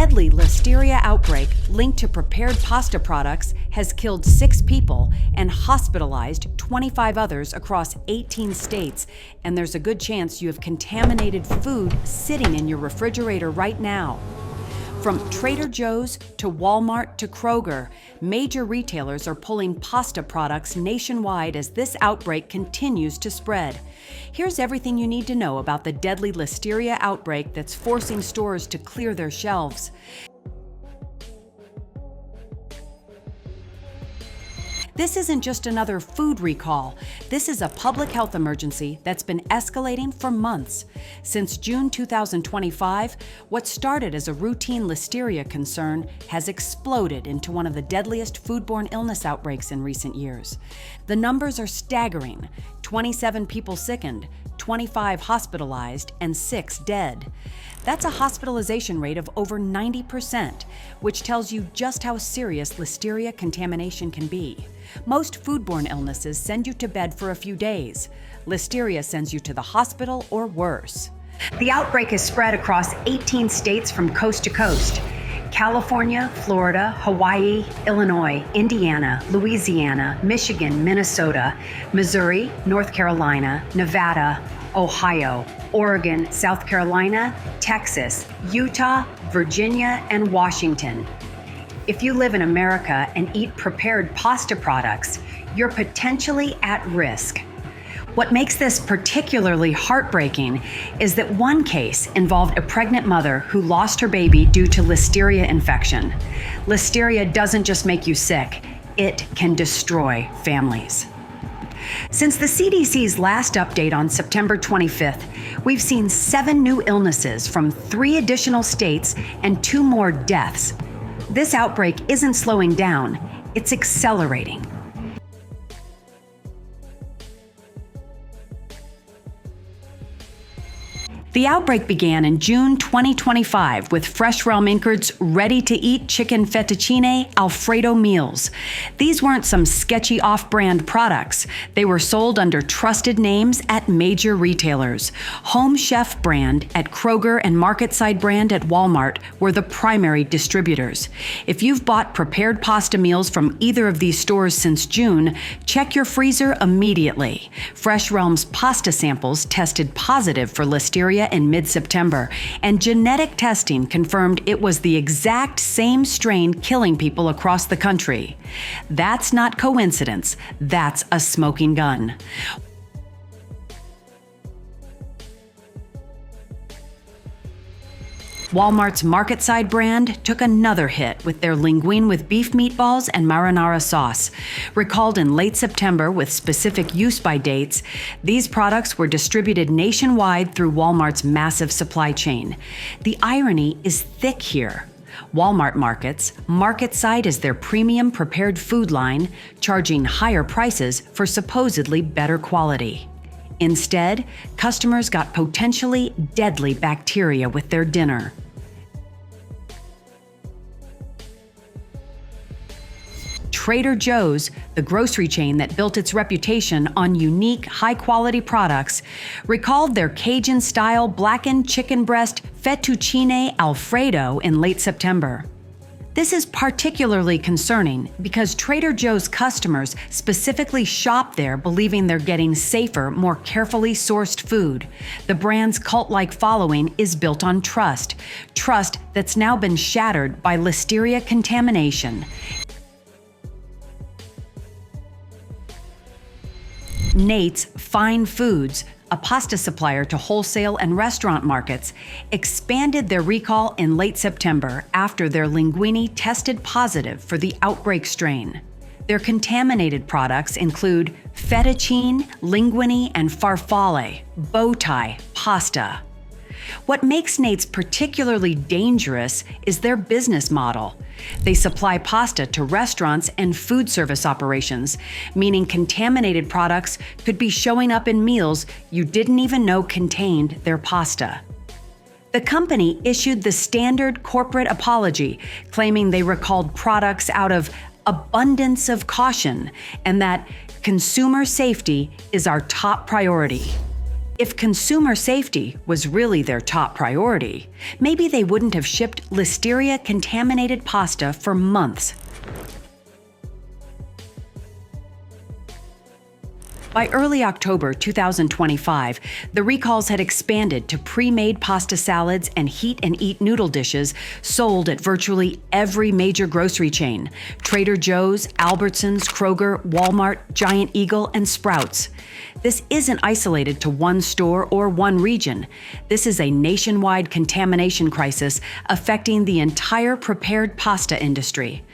deadly Listeria outbreak linked to prepared pasta products has killed 6 people and hospitalized 25 others across 18 states, and there's a good chance you have contaminated food sitting in your refrigerator right now. From Trader Joe's to Walmart to Kroger, major retailers are pulling pasta products nationwide as this outbreak continues to spread. Here's everything you need to know about the deadly Listeria outbreak that's forcing stores to clear their shelves. This isn't just another food recall. This is a public health emergency that's been escalating for months. Since June 2025, what started as a routine Listeria concern has exploded into one of the deadliest foodborne illness outbreaks in recent years. The numbers are staggering: 27 people sickened, 25 hospitalized, and 6 dead. That's a hospitalization rate of over 90%, which tells you just how serious Listeria contamination can be. Most foodborne illnesses send you to bed for a few days. Listeria sends you to the hospital or worse. The outbreak is spread across 18 states from coast to coast: California, Florida, Hawaii, Illinois, Indiana, Louisiana, Michigan, Minnesota, Missouri, North Carolina, Nevada, Ohio, Oregon, South Carolina, Texas, Utah, Virginia, and Washington. If you live in America and eat prepared pasta products, you're potentially at risk. What makes this particularly heartbreaking is that one case involved a pregnant mother who lost her baby due to Listeria infection. Listeria doesn't just make you sick, it can destroy families. Since the CDC's last update on September 25th, we've seen 7 new illnesses from 3 additional states and 2 more deaths. This outbreak isn't slowing down, it's accelerating. The outbreak began in June 2025 with FreshRealm Inc.'s ready-to-eat chicken fettuccine Alfredo meals. These weren't some sketchy off-brand products. They were sold under trusted names at major retailers. Home Chef brand at Kroger and MarketSide brand at Walmart were the primary distributors. If you've bought prepared pasta meals from either of these stores since June, check your freezer immediately. FreshRealm's pasta samples tested positive for Listeria in mid-September, and genetic testing confirmed it was the exact same strain killing people across the country. That's not coincidence, that's a smoking gun. Walmart's MarketSide brand took another hit with their linguine with beef meatballs and marinara sauce. Recalled in late September with specific use-by dates, these products were distributed nationwide through Walmart's massive supply chain. The irony is thick here. Walmart markets MarketSide as their premium prepared food line, charging higher prices for supposedly better quality. Instead, customers got potentially deadly bacteria with their dinner. Trader Joe's, the grocery chain that built its reputation on unique, high-quality products, recalled their Cajun-style blackened chicken breast fettuccine Alfredo in late September. This is particularly concerning because Trader Joe's customers specifically shop there believing they're getting safer, more carefully sourced food. The brand's cult-like following is built on trust that's now been shattered by Listeria contamination. Nate's Fine Foods, a pasta supplier to wholesale and restaurant markets, expanded their recall in late September after their linguine tested positive for the outbreak strain. Their contaminated products include fettuccine, linguine, and farfalle, bow tie, pasta. What makes Nate's particularly dangerous is their business model. They supply pasta to restaurants and food service operations, meaning contaminated products could be showing up in meals you didn't even know contained their pasta. The company issued the standard corporate apology, claiming they recalled products out of abundance of caution and that consumer safety is our top priority. If consumer safety was really their top priority, maybe they wouldn't have shipped Listeria-contaminated pasta for months. By early October 2025, the recalls had expanded to pre-made pasta salads and heat-and-eat noodle dishes sold at virtually every major grocery chain: Trader Joe's, Albertsons, Kroger, Walmart, Giant Eagle, and Sprouts. This isn't isolated to one store or one region. This is a nationwide contamination crisis affecting the entire prepared pasta industry.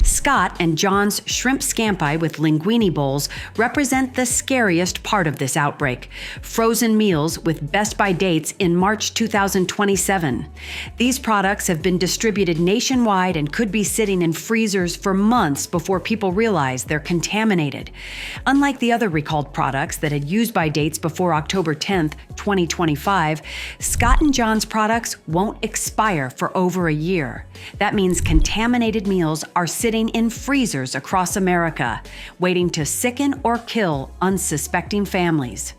Scott and Jon's shrimp scampi with linguine bowls represent the scariest part of this outbreak: frozen meals with best-by dates in March 2027. These products have been distributed nationwide and could be sitting in freezers for months before people realize they're contaminated. Unlike the other recalled products that had use-by dates before October 10, 2025, Scott and Jon's products won't expire for over a year. That means contaminated meals are sitting in freezers across America, waiting to sicken or kill unsuspecting families.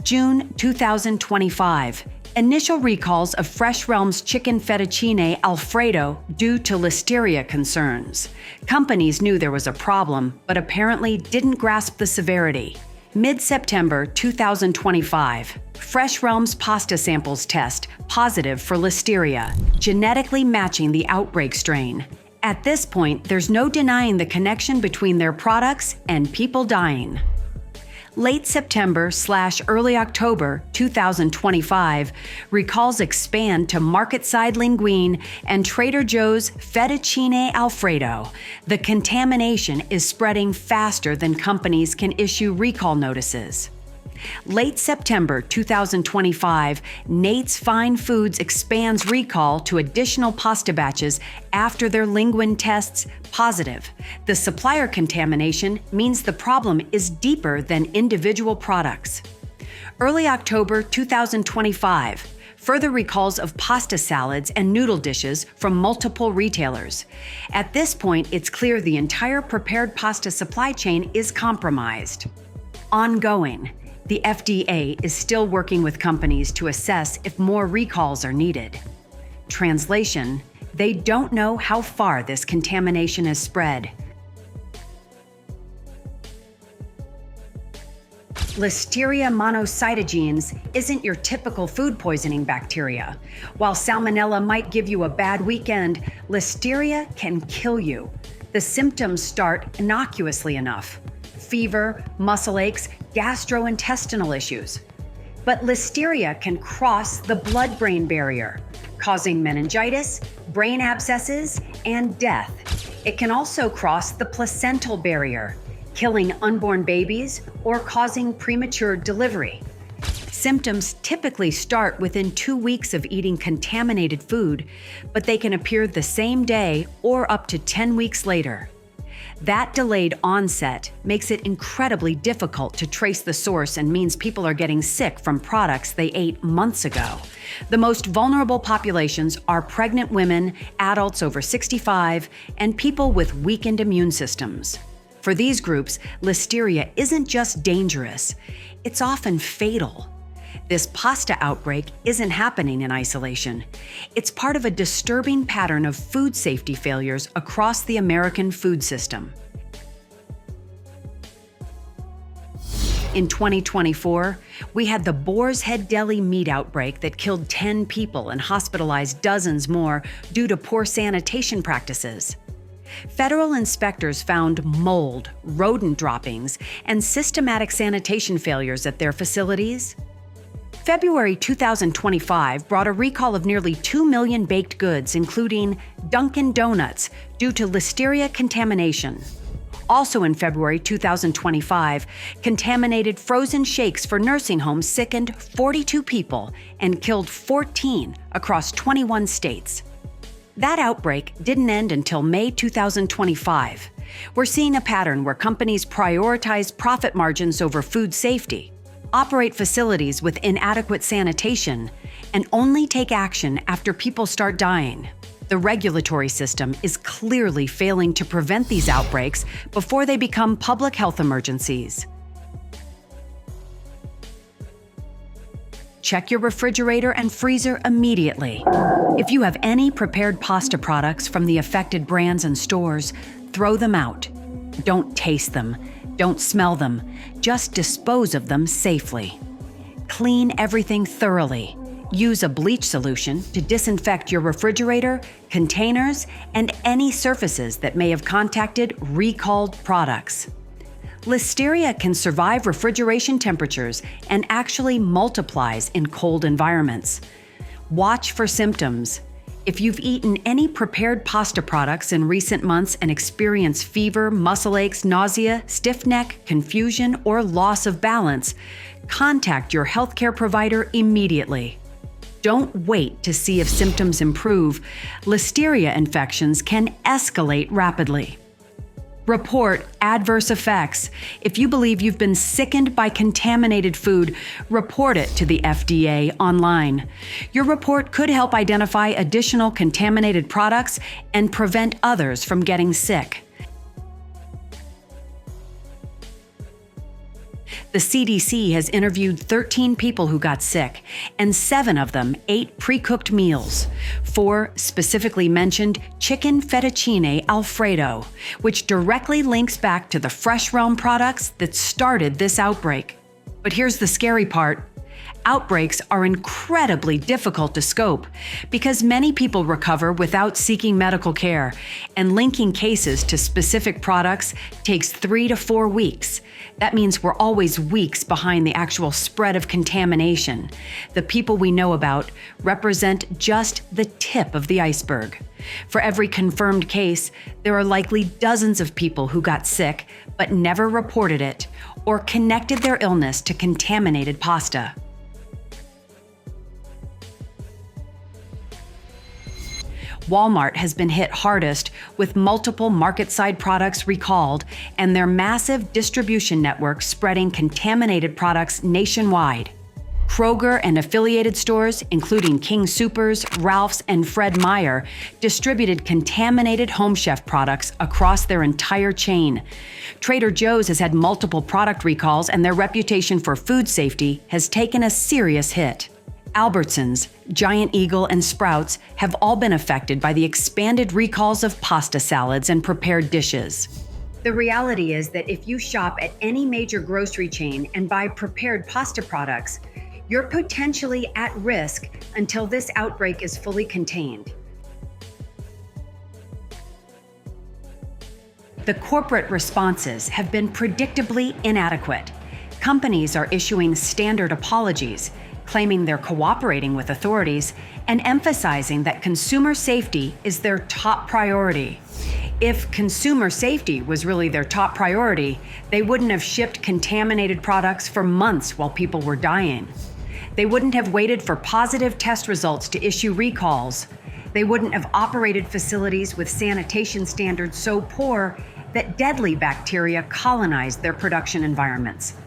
June 2025. Initial recalls of FreshRealm's chicken fettuccine Alfredo due to Listeria concerns. Companies knew there was a problem, but apparently didn't grasp the severity. Mid-September 2025, FreshRealm's pasta samples test positive for Listeria, genetically matching the outbreak strain. At this point, there's no denying the connection between their products and people dying. Late September/early October 2025, recalls expand to Market-Side Linguine and Trader Joe's Fettuccine Alfredo. The contamination is spreading faster than companies can issue recall notices. Late September 2025, Nate's Fine Foods expands recall to additional pasta batches after their linguine tests positive. The supplier contamination means the problem is deeper than individual products. Early October 2025, further recalls of pasta salads and noodle dishes from multiple retailers. At this point, it's clear the entire prepared pasta supply chain is compromised. Ongoing. The FDA is still working with companies to assess if more recalls are needed. Translation: they don't know how far this contamination has spread. Listeria monocytogenes isn't your typical food poisoning bacteria. While Salmonella might give you a bad weekend, Listeria can kill you. The symptoms start innocuously enough: fever, muscle aches, gastrointestinal issues. But Listeria can cross the blood-brain barrier, causing meningitis, brain abscesses, and death. It can also cross the placental barrier, killing unborn babies or causing premature delivery. Symptoms typically start within 2 weeks of eating contaminated food, but they can appear the same day or up to 10 weeks later. That delayed onset makes it incredibly difficult to trace the source and means people are getting sick from products they ate months ago. The most vulnerable populations are pregnant women, adults over 65, and people with weakened immune systems. For these groups, Listeria isn't just dangerous, it's often fatal. This pasta outbreak isn't happening in isolation. It's part of a disturbing pattern of food safety failures across the American food system. In 2024, we had the Boar's Head Deli meat outbreak that killed 10 people and hospitalized dozens more due to poor sanitation practices. Federal inspectors found mold, rodent droppings, and systematic sanitation failures at their facilities. February 2025 brought a recall of nearly 2 million baked goods, including Dunkin' Donuts, due to Listeria contamination. Also in February 2025, contaminated frozen shakes for nursing homes sickened 42 people and killed 14 across 21 states. That outbreak didn't end until May 2025. We're seeing a pattern where companies prioritize profit margins over food safety, operate facilities with inadequate sanitation, and only take action after people start dying. The regulatory system is clearly failing to prevent these outbreaks before they become public health emergencies. Check your refrigerator and freezer immediately. If you have any prepared pasta products from the affected brands and stores, throw them out. Don't taste them. Don't smell them. Just dispose of them safely. Clean everything thoroughly. Use a bleach solution to disinfect your refrigerator, containers, and any surfaces that may have contacted recalled products. Listeria can survive refrigeration temperatures and actually multiplies in cold environments. Watch for symptoms. If you've eaten any prepared pasta products in recent months and experience fever, muscle aches, nausea, stiff neck, confusion, or loss of balance, contact your healthcare provider immediately. Don't wait to see if symptoms improve. Listeria infections can escalate rapidly. Report adverse effects. If you believe you've been sickened by contaminated food, report it to the FDA online. Your report could help identify additional contaminated products and prevent others from getting sick. The CDC has interviewed 13 people who got sick, and 7 of them ate pre-cooked meals. 4 specifically mentioned chicken fettuccine Alfredo, which directly links back to the FreshRealm products that started this outbreak. But here's the scary part. Outbreaks are incredibly difficult to scope because many people recover without seeking medical care, and linking cases to specific products takes 3 to 4 weeks. That means we're always weeks behind the actual spread of contamination. The people we know about represent just the tip of the iceberg. For every confirmed case, there are likely dozens of people who got sick but never reported it or connected their illness to contaminated pasta. Walmart has been hit hardest with multiple market-side products recalled and their massive distribution network spreading contaminated products nationwide. Kroger and affiliated stores, including King Soopers, Ralph's, and Fred Meyer, distributed contaminated Home Chef products across their entire chain. Trader Joe's has had multiple product recalls, and their reputation for food safety has taken a serious hit. Albertsons, Giant Eagle, and Sprouts have all been affected by the expanded recalls of pasta salads and prepared dishes. The reality is that if you shop at any major grocery chain and buy prepared pasta products, you're potentially at risk until this outbreak is fully contained. The corporate responses have been predictably inadequate. Companies are issuing standard apologies, claiming they're cooperating with authorities, and emphasizing that consumer safety is their top priority. If consumer safety was really their top priority, they wouldn't have shipped contaminated products for months while people were dying. They wouldn't have waited for positive test results to issue recalls. They wouldn't have operated facilities with sanitation standards so poor that deadly bacteria colonized their production environments.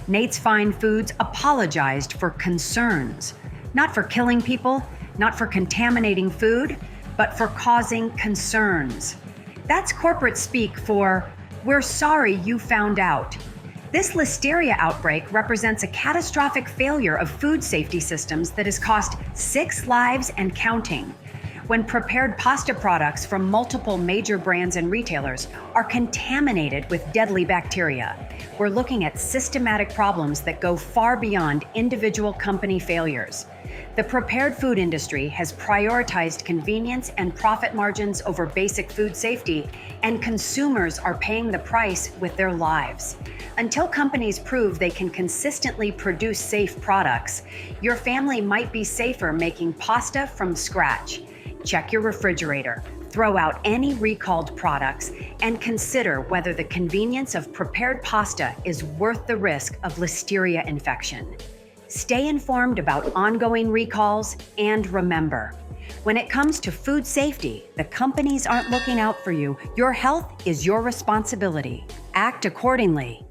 Nate's Fine Foods apologized for concerns, not for killing people, not for contaminating food, but for causing concerns. That's corporate speak for, "We're sorry you found out." This Listeria outbreak represents a catastrophic failure of food safety systems that has cost 6 lives and counting. When prepared pasta products from multiple major brands and retailers are contaminated with deadly bacteria, we're looking at systematic problems that go far beyond individual company failures. The prepared food industry has prioritized convenience and profit margins over basic food safety, and consumers are paying the price with their lives. Until companies prove they can consistently produce safe products, your family might be safer making pasta from scratch. Check your refrigerator, throw out any recalled products, and consider whether the convenience of prepared pasta is worth the risk of Listeria infection. Stay informed about ongoing recalls, and remember, when it comes to food safety, the companies aren't looking out for you. Your health is your responsibility. Act accordingly.